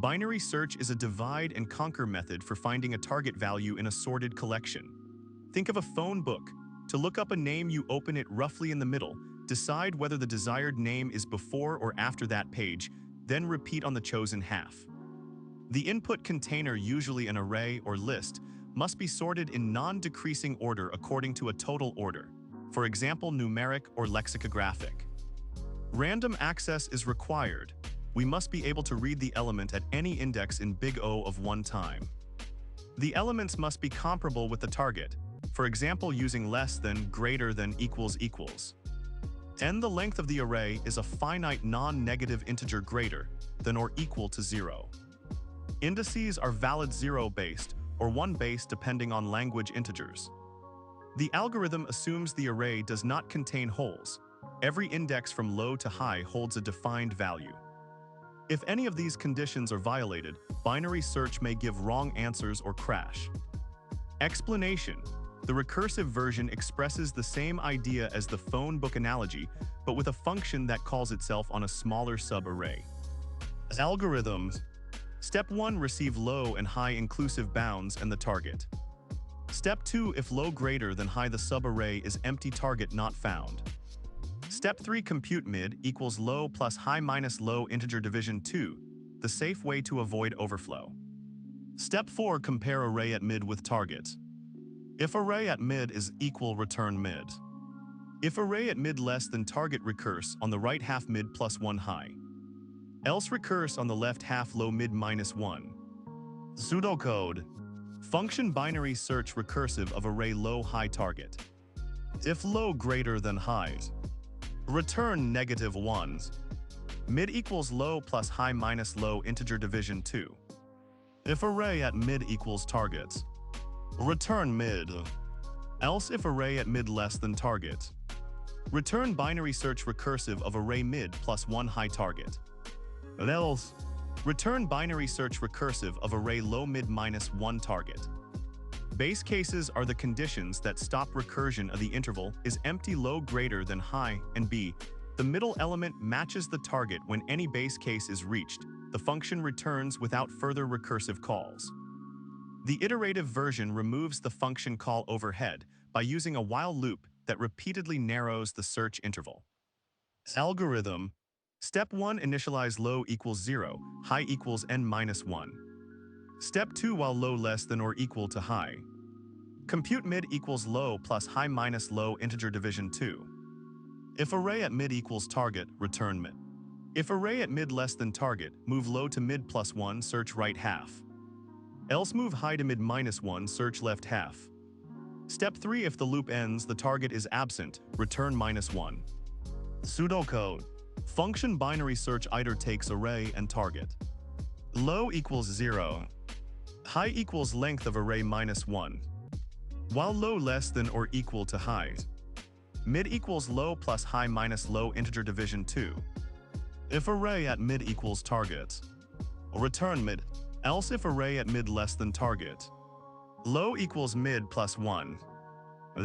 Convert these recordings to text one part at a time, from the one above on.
Binary search is a divide and conquer method for finding a target value in a sorted collection. Think of a phone book. To look up a name, you open it roughly in the middle, decide whether the desired name is before or after that page, then repeat on the chosen half. The input container, usually an array or list, must be sorted in non-decreasing order according to a total order, for example, numeric or lexicographic. Random access is required. We must be able to read the element at any index in big O of one time. The elements must be comparable with the target, for example using less than, greater than, equals equals. N, the length of the array, is a finite non-negative integer greater than or equal to 0. Indices are valid 0-based or 1-based depending on language integers. The algorithm assumes the array does not contain holes. Every index from low to high holds a defined value. If any of these conditions are violated, binary search may give wrong answers or crash. Explanation: the recursive version expresses the same idea as the phone book analogy, but with a function that calls itself on a smaller subarray. Algorithms: Step 1, receive low and high inclusive bounds and the target. Step 2, if low greater than high, the subarray is empty, target not found. Step 3, compute mid equals low plus high minus low integer division 2, the safe way to avoid overflow. Step 4, compare array at mid with target. If array at mid is equal, return mid. If array at mid less than target, recurse on the right half mid plus 1 high. Else recurse on the left half low mid minus 1. Pseudocode: function binary search recursive of array low high target. If low greater than highs, return negative 1s. Mid equals low plus high minus low integer division 2. If array at mid equals target, return mid. Else if array at mid less than target, return binary search recursive of array mid plus 1 high target. Else, return binary search recursive of array low mid minus 1 target. Base cases are the conditions that stop recursion of the interval is empty low greater than high, and b, the middle element matches the target. When any base case is reached, the function returns without further recursive calls. The iterative version removes the function call overhead by using a while loop that repeatedly narrows the search interval. Algorithm: Step 1, initialize low equals 0, high equals n minus 1. Step 2, while low less than or equal to high, compute mid equals low plus high minus low integer division 2. If array at mid equals target, return mid. If array at mid less than target, move low to mid plus 1, search right half. Else move high to mid minus 1, search left half. Step 3, if the loop ends, the target is absent, return minus 1. Pseudocode: function binary search iter takes array and target. Low equals 0. High equals length of array minus 1. While low less than or equal to high. Mid equals low plus high minus low integer division 2. If array at mid equals target, return mid. Else if array at mid less than target, low equals mid plus 1.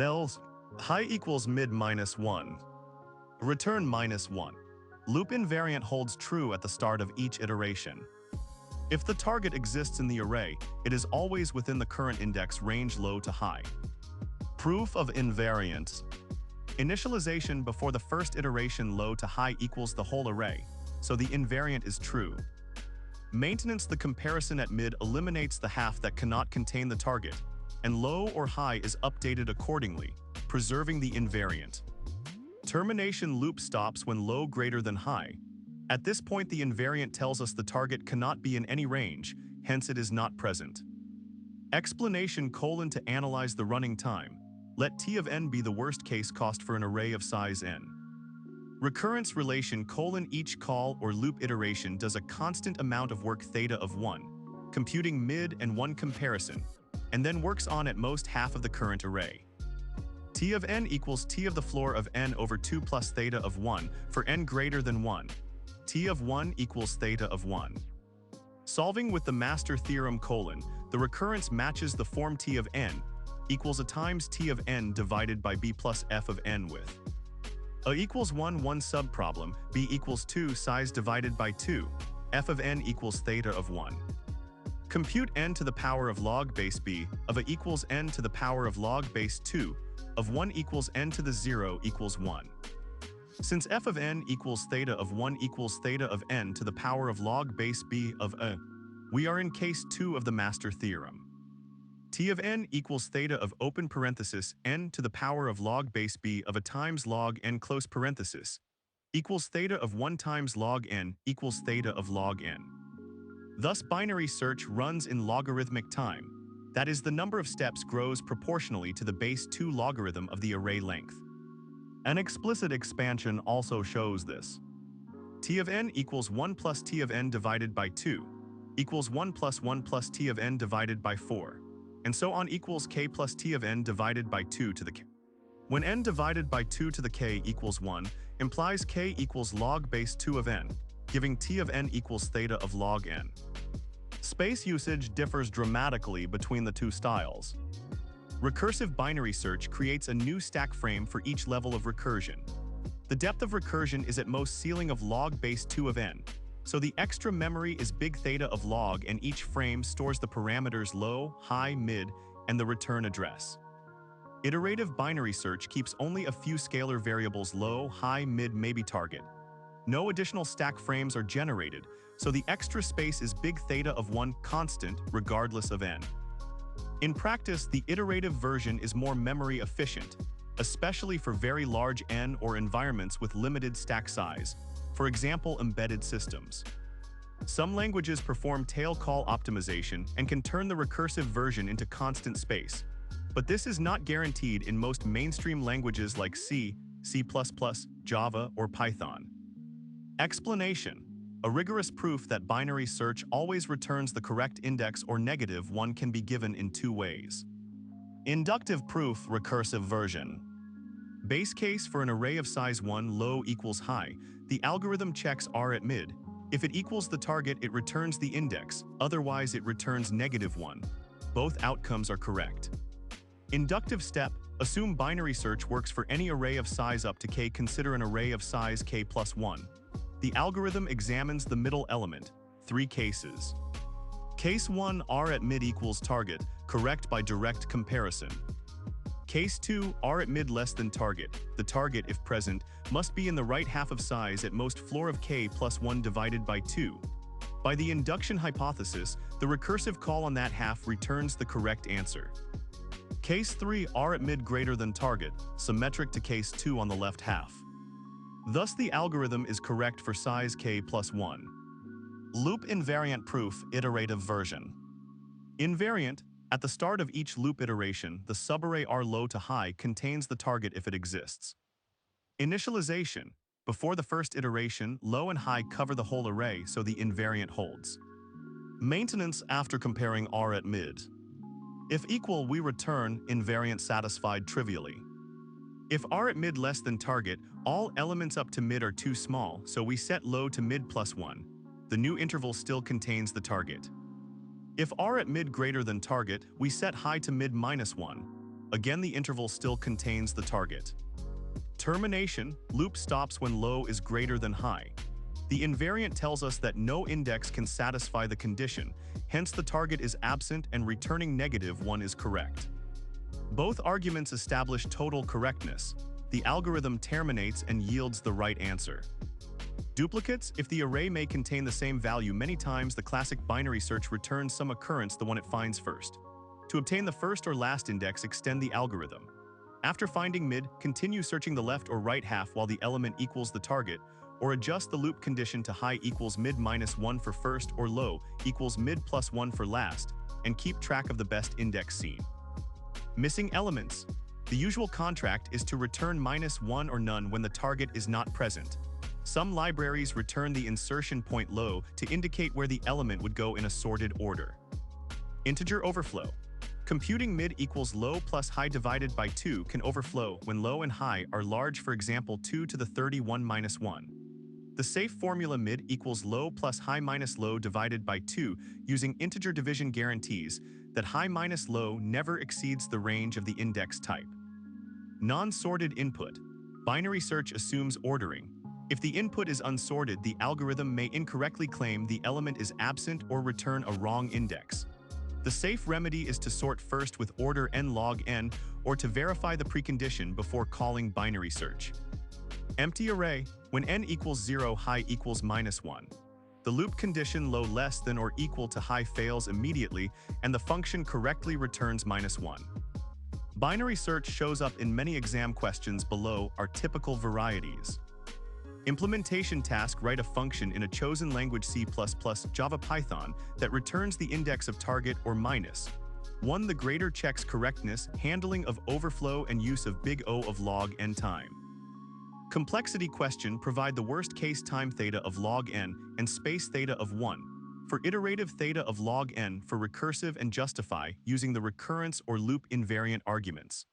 Else, high equals mid minus 1. Return minus 1. Loop invariant holds true at the start of each iteration. If the target exists in the array, it is always within the current index range low to high. Proof of invariance: initialization before the first iteration low to high equals the whole array, so the invariant is true. Maintenance: the comparison at mid eliminates the half that cannot contain the target, and low or high is updated accordingly, preserving the invariant. Termination: loop stops when low greater than high. At this point, the invariant tells us the target cannot be in any range, hence it is not present. Explanation: to analyze the running time, let t of n be the worst case cost for an array of size n. Recurrence relation: each call or loop iteration does a constant amount of work theta of 1, computing mid and 1 comparison, and then works on at most half of the current array. T of n equals t of the floor of n over 2 plus theta of 1 for n greater than 1. T of 1 equals theta of 1. Solving with the master theorem: the recurrence matches the form t of n equals a times t of n divided by b plus f of n with a equals 1 subproblem, b equals 2 size divided by 2, f of n equals theta of 1. Compute n to the power of log base b of a equals n to the power of log base 2 of 1 equals n to the 0 equals 1. Since f of n equals theta of 1 equals theta of n to the power of log base b of a, we are in case 2 of the master theorem. T of n equals theta of open parenthesis n to the power of log base b of a times log n close parenthesis equals theta of 1 times log n equals theta of log n. Thus, binary search runs in logarithmic time. That is, the number of steps grows proportionally to the base 2 logarithm of the array length. An explicit expansion also shows this. T of n equals 1 plus t of n divided by 2 equals 1 plus 1 plus t of n divided by 4, and so on equals k plus t of n divided by 2 to the k. When n divided by 2 to the k equals 1 implies k equals log base 2 of n, giving t of n equals theta of log n. Space usage differs dramatically between the two styles. Recursive binary search creates a new stack frame for each level of recursion. The depth of recursion is at most ceiling of log base 2 of n, so the extra memory is big theta of log, and each frame stores the parameters low, high, mid, and the return address. Iterative binary search keeps only a few scalar variables low, high, mid, maybe target. No additional stack frames are generated, so the extra space is big theta of 1 constant regardless of n. In practice, the iterative version is more memory efficient, especially for very large n or environments with limited stack size, for example embedded systems. Some languages perform tail call optimization and can turn the recursive version into constant space, but this is not guaranteed in most mainstream languages like C, C++, Java, or Python. Explanation: a rigorous proof that binary search always returns the correct index or negative one can be given in two ways. Inductive proof recursive version. Base case: for an array of size 1 low equals high, the algorithm checks r at mid. If it equals the target, it returns the index, otherwise it returns -1. Both outcomes are correct. Inductive step: assume binary search works for any array of size up to k. Consider an array of size k plus 1. The algorithm examines the middle element, 3 cases. Case 1, r at mid equals target, correct by direct comparison. Case 2, r at mid less than target. The target, if present, must be in the right half of size at most floor of k plus 1 divided by 2. By the induction hypothesis, the recursive call on that half returns the correct answer. Case 3, r at mid greater than target, symmetric to case 2 on the left half. Thus the algorithm is correct for size k plus 1. Loop invariant proof iterative version. Invariant: at the start of each loop iteration, the subarray r low to high contains the target if it exists. Initialization: before the first iteration, low and high cover the whole array, so the invariant holds. Maintenance after comparing r at mid. If equal, we return invariant satisfied trivially. If r at mid less than target, all elements up to mid are too small, so we set low to mid plus 1. The new interval still contains the target. If r at mid greater than target, we set high to mid minus 1. Again, the interval still contains the target. Termination: loop stops when low is greater than high. The invariant tells us that no index can satisfy the condition, hence the target is absent and returning -1 is correct. Both arguments establish total correctness. The algorithm terminates and yields the right answer. Duplicates: if the array may contain the same value many times, the classic binary search returns some occurrence, the one it finds first. To obtain the first or last index, extend the algorithm. After finding mid, continue searching the left or right half while the element equals the target, or adjust the loop condition to high equals mid minus 1 for first or low equals mid plus 1 for last, and keep track of the best index seen. Missing elements: the usual contract is to return -1 or none when the target is not present. Some libraries return the insertion point low to indicate where the element would go in a sorted order. Integer overflow: computing mid equals low plus high divided by 2 can overflow when low and high are large, for example 2 to the 31 minus 1. The safe formula mid equals low plus high minus low divided by 2 using integer division guarantees that high minus low never exceeds the range of the index type. Non-sorted input: binary search assumes ordering. If the input is unsorted, the algorithm may incorrectly claim the element is absent or return a wrong index. The safe remedy is to sort first with order n log n or to verify the precondition before calling binary search. Empty array, when n equals 0, high equals -1. The loop condition low less than or equal to high fails immediately, and the function correctly returns -1. Binary search shows up in many exam questions below are typical varieties. Implementation task: write a function in a chosen language C++, Java, Python that returns the index of target or -1. The greater checks correctness, handling of overflow and use of big O of log n time. Complexity question: provide the worst case time theta of log n and space theta of 1. For iterative theta of log n for recursive and justify using the recurrence or loop invariant arguments.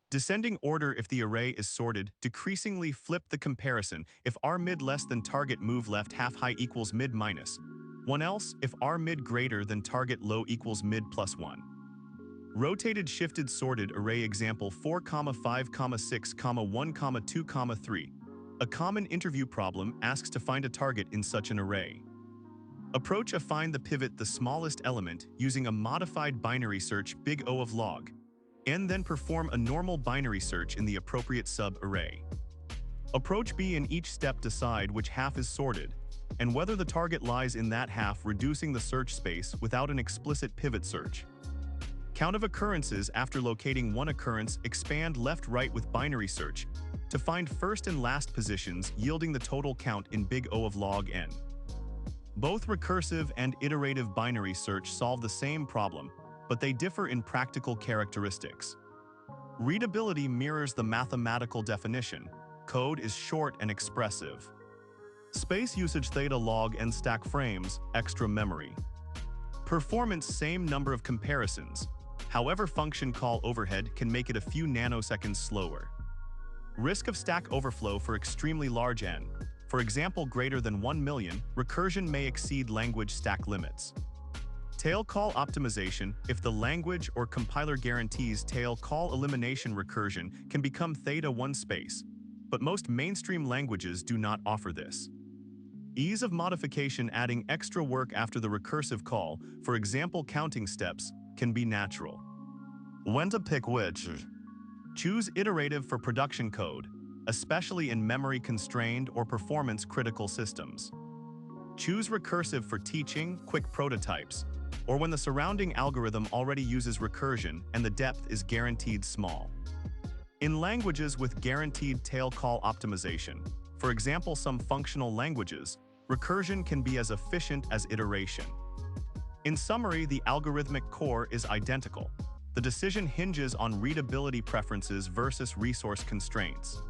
Descending order if the array is sorted, decreasingly flip the comparison if r mid less than target move left half high equals mid -1 else if r mid greater than target low equals mid +1. Rotated shifted sorted array example 4, 5, 6, 1, 2, 3. A common interview problem asks to find a target in such an array. Approach a find the pivot the smallest element using a modified binary search big O of log, and then perform a normal binary search in the appropriate sub-array. Approach B: in each step decide which half is sorted, and whether the target lies in that half, reducing the search space without an explicit pivot search. Count of occurrences: after locating one occurrence, expand left-right with binary search to find first and last positions, yielding the total count in big O of log n. Both recursive and iterative binary search solve the same problem, but they differ in practical characteristics. Readability mirrors the mathematical definition. Code is short and expressive. Space usage: theta log n stack frames, extra memory. Performance: same number of comparisons. However, function call overhead can make it a few nanoseconds slower. Risk of stack overflow for extremely large n. For example, greater than 1 million, recursion may exceed language stack limits. Tail call optimization: if the language or compiler guarantees tail call elimination, recursion can become theta 1 space, but most mainstream languages do not offer this. Ease of modification: adding extra work after the recursive call, for example counting steps, can be natural. When to pick which? Choose iterative for production code, especially in memory-constrained or performance-critical systems. Choose recursive for teaching, quick prototypes, or when the surrounding algorithm already uses recursion and the depth is guaranteed small. In languages with guaranteed tail call optimization, for example some functional languages, recursion can be as efficient as iteration. In summary, the algorithmic core is identical. The decision hinges on readability preferences versus resource constraints.